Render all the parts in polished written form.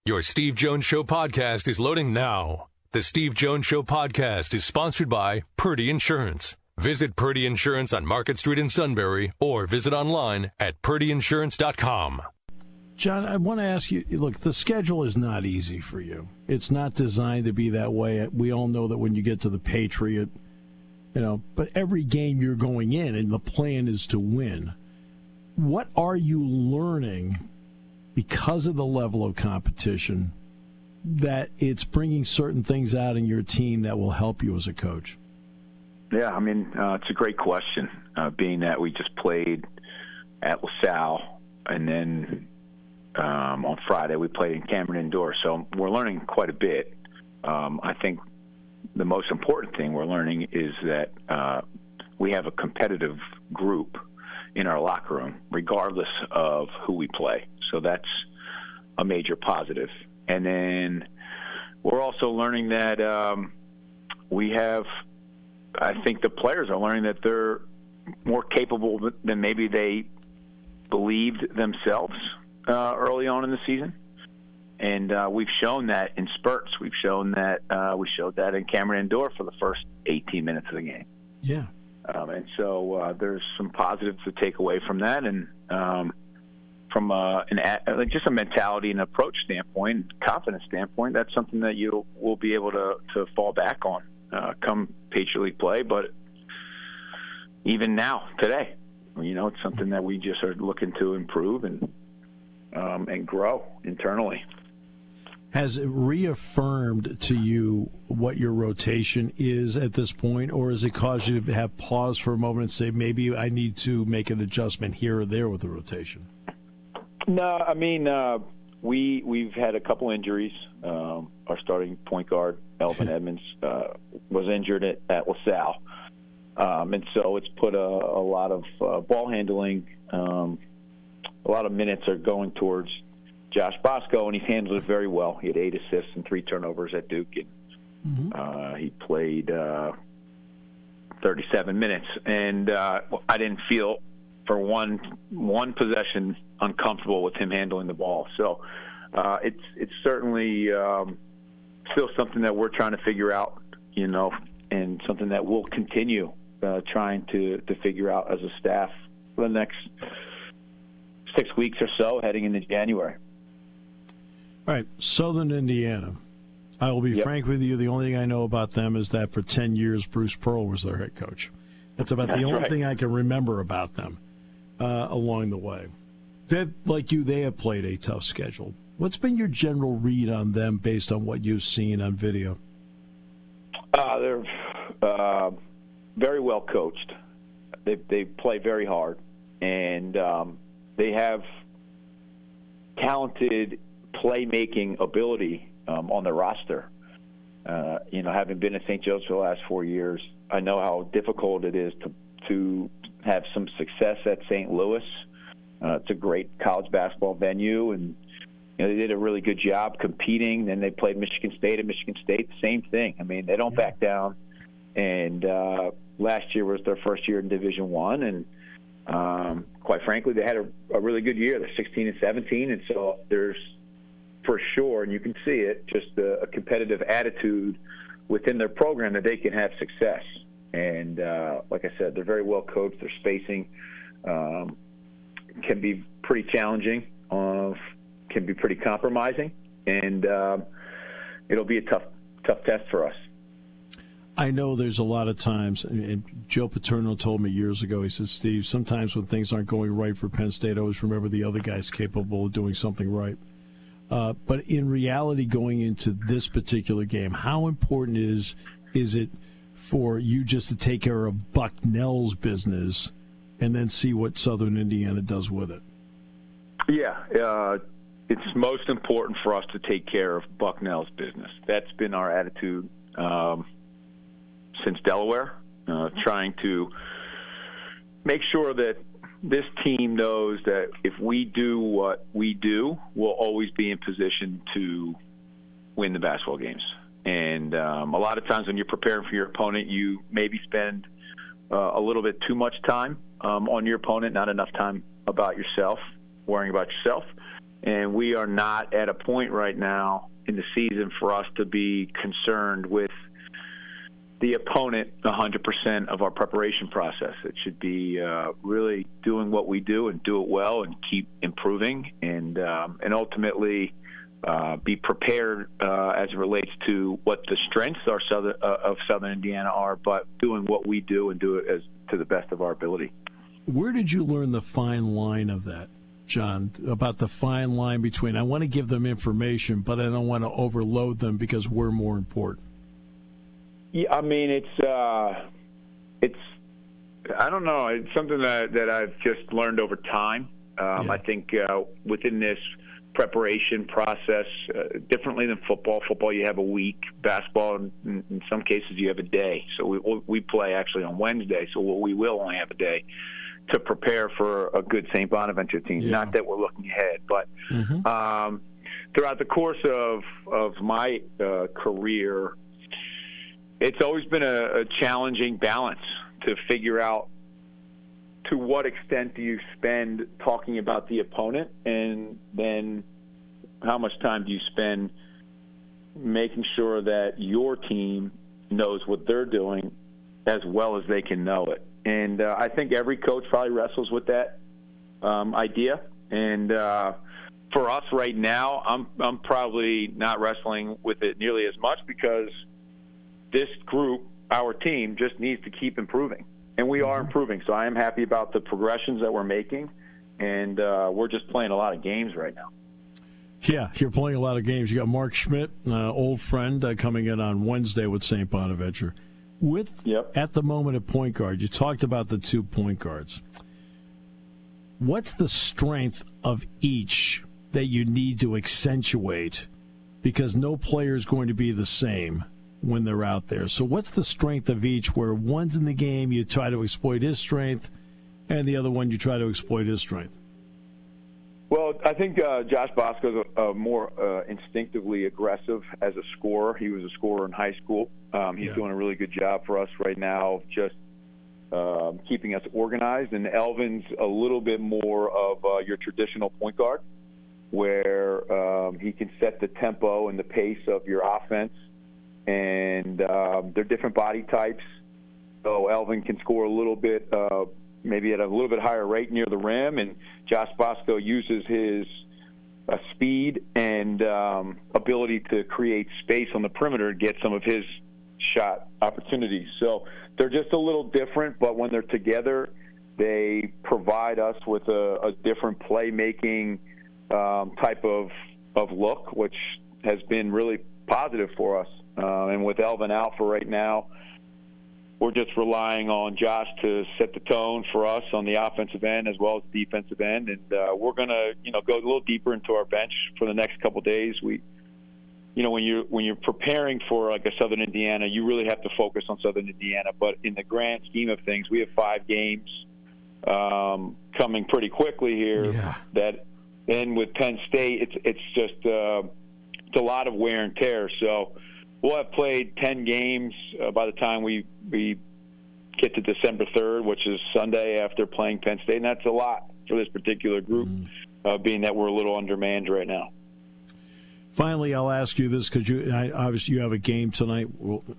Your Steve Jones Show podcast is loading now. The Steve Jones Show podcast is sponsored by Purdy Insurance. Visit Purdy Insurance on Market Street in Sunbury or visit online at purdyinsurance.com. John, I want to ask you, look, the schedule is not easy for you. It's not designed to be that way. We all know that when you get to the Patriot, but every game you're going in and the plan is to win. What are you learning because of the level of competition that it's bringing certain things out in your team that will help you as a coach? Yeah, it's a great question, being that we just played at LaSalle, and then on Friday we played in Cameron Indoor. So we're learning quite a bit. I think the most important thing we're learning is that we have a competitive group in our locker room, regardless of who we play. So that's a major positive. And then we're also learning that I think the players are learning that they're more capable than maybe they believed themselves early on in the season. And we've shown that in spurts. We showed that in Cameron Indoor for the first 18 minutes of the game. Yeah. And so there's some positives to take away from that. And from just a mentality and approach standpoint, confidence standpoint, that's something that you will be able to fall back on come Patriot League play. But even now, today, it's something that we just are looking to improve and grow internally. Has it reaffirmed to you what your rotation is at this point, or has it caused you to have pause for a moment and say, maybe I need to make an adjustment here or there with the rotation? No, we've had a couple injuries. Our starting point guard, Elvin Edmonds, was injured at LaSalle. And so it's put a lot of ball handling, a lot of minutes are going towards Josh Bosco, and he's handled it very well. He had 8 assists and 3 turnovers at Duke. And, he played 37 minutes. And I didn't feel for one possession uncomfortable with him handling the ball. So it's certainly still something that we're trying to figure out, and something that we'll continue trying to figure out as a staff for the next 6 weeks or so heading into January. All right, Southern Indiana. I will be frank with you. The only thing I know about them is that for 10 years, Bruce Pearl was their head coach. That's about the only thing I can remember about them along the way. Like you, they have played a tough schedule. What's been your general read on them based on what you've seen on video? They're very well coached. They play very hard, and they have talented playmaking ability on their roster. Having been at St. Joe's for the last 4 years, I know how difficult it is to have some success at St. Louis. It's a great college basketball venue, and they did a really good job competing. Then they played Michigan State, and Michigan State, same thing. They don't back down. And last year was their first year in Division I, and quite frankly, they had a really good year. They're 16-17, and so there's for sure, and you can see it, just a competitive attitude within their program that they can have success. And like I said, they're very well coached. Their spacing can be pretty challenging, can be pretty compromising, and it'll be a tough test for us. I know there's a lot of times, and Joe Paterno told me years ago, he said, Steve, sometimes when things aren't going right for Penn State, I always remember the other guy's capable of doing something right. But in reality, going into this particular game, how important is it for you just to take care of Bucknell's business and then see what Southern Indiana does with it? Yeah, it's most important for us to take care of Bucknell's business. That's been our attitude since Delaware, trying to make sure that this team knows that if we do what we do, we'll always be in position to win the basketball games. And a lot of times when you're preparing for your opponent, you maybe spend a little bit too much time on your opponent, not enough time about yourself, worrying about yourself. And we are not at a point right now in the season for us to be concerned with the opponent 100% of our preparation process. It should be really doing what we do and do it well and keep improving and ultimately be prepared as it relates to what the strengths are of Southern Indiana are, but doing what we do and do it to the best of our ability. Where did you learn the fine line of that, John, about the fine line between I want to give them information, but I don't want to overload them because we're more important? Yeah, I mean, it's I don't know. It's something that I've just learned over time. I think within this preparation process, differently than football. Football, you have a week. Basketball, in some cases, you have a day. So we play actually on Wednesday, so we will only have a day to prepare for a good St. Bonaventure team. Yeah. Not that we're looking ahead, but throughout the course of my career, it's always been a challenging balance to figure out to what extent do you spend talking about the opponent, and then how much time do you spend making sure that your team knows what they're doing as well as they can know it. And I think every coach probably wrestles with that idea. And for us right now, I'm probably not wrestling with it nearly as much because this group, our team, just needs to keep improving. And we are improving. So I am happy about the progressions that we're making. And we're just playing a lot of games right now. Yeah, you're playing a lot of games. You got Mark Schmidt, old friend, coming in on Wednesday with St. Bonaventure. At the moment at point guard, you talked about the 2 point guards. What's the strength of each that you need to accentuate? Because no player is going to be the same when they're out there. So what's the strength of each where one's in the game, you try to exploit his strength, and the other one you try to exploit his strength? Well, I think Josh Bosco's more instinctively aggressive as a scorer. He was a scorer in high school. He's doing a really good job for us right now, just keeping us organized. And Elvin's a little bit more of your traditional point guard, where he can set the tempo and the pace of your offense. And they're different body types. So Elvin can score a little bit, maybe at a little bit higher rate near the rim, and Josh Bosco uses his speed and ability to create space on the perimeter to get some of his shot opportunities. So they're just a little different, but when they're together, they provide us with a different playmaking type of look, which has been really positive for us. And with Elvin out for right now, we're just relying on Josh to set the tone for us on the offensive end as well as the defensive end. And we're going to, go a little deeper into our bench for the next couple of days. When you're preparing for like a Southern Indiana, you really have to focus on Southern Indiana. But in the grand scheme of things, we have 5 games coming pretty quickly here. That end with Penn State, it's just it's a lot of wear and tear. So we'll have played 10 games by the time we get to December 3rd, which is Sunday after playing Penn State, and that's a lot for this particular group, being that we're a little undermanned right now. Finally, I'll ask you this because obviously you have a game tonight,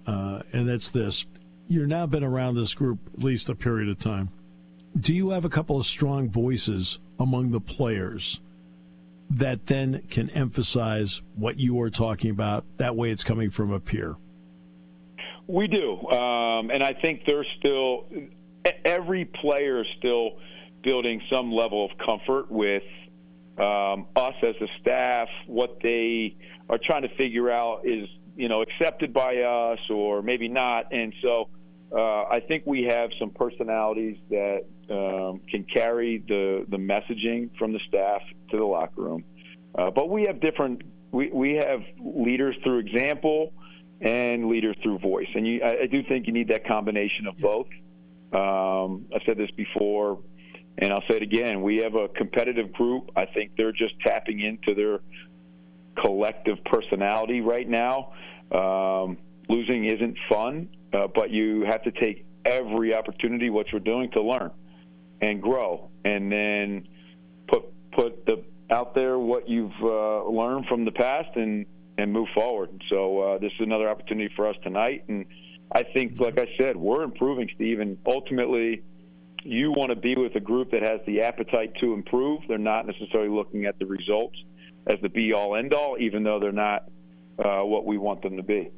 and it's this. You've now been around this group at least a period of time. Do you have a couple of strong voices among the players that then can emphasize what you are talking about? That way it's coming from a peer. We do. And I think every player is still building some level of comfort with us as a staff. What they are trying to figure out is, accepted by us or maybe not. And so I think we have some personalities that can carry the messaging from the staff to the locker room. But we have we have leaders through example and leaders through voice. And I do think you need that combination of both. I've said this before, and I'll say it again. We have a competitive group. I think they're just tapping into their collective personality right now. Losing isn't fun, but you have to take every opportunity, what you're doing, to learn and grow, and then put the out there what you've learned from the past and move forward. So this is another opportunity for us tonight. And I think, like I said, we're improving, Steve, and ultimately you want to be with a group that has the appetite to improve. They're not necessarily looking at the results as the be-all, end-all, even though they're not what we want them to be.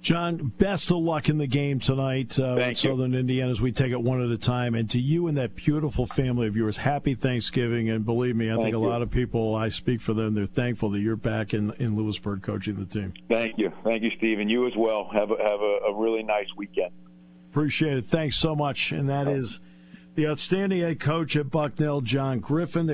John, best of luck in the game tonight with Southern Indiana as we take it one at a time. And to you and that beautiful family of yours, happy Thanksgiving. And believe me, I think a lot of people, I speak for them, they're thankful that you're back in Lewisburg coaching the team. Thank you. Thank you, Steve. And you as well. Have a really nice weekend. Appreciate it. Thanks so much. And that is the outstanding head coach at Bucknell, John Griffin.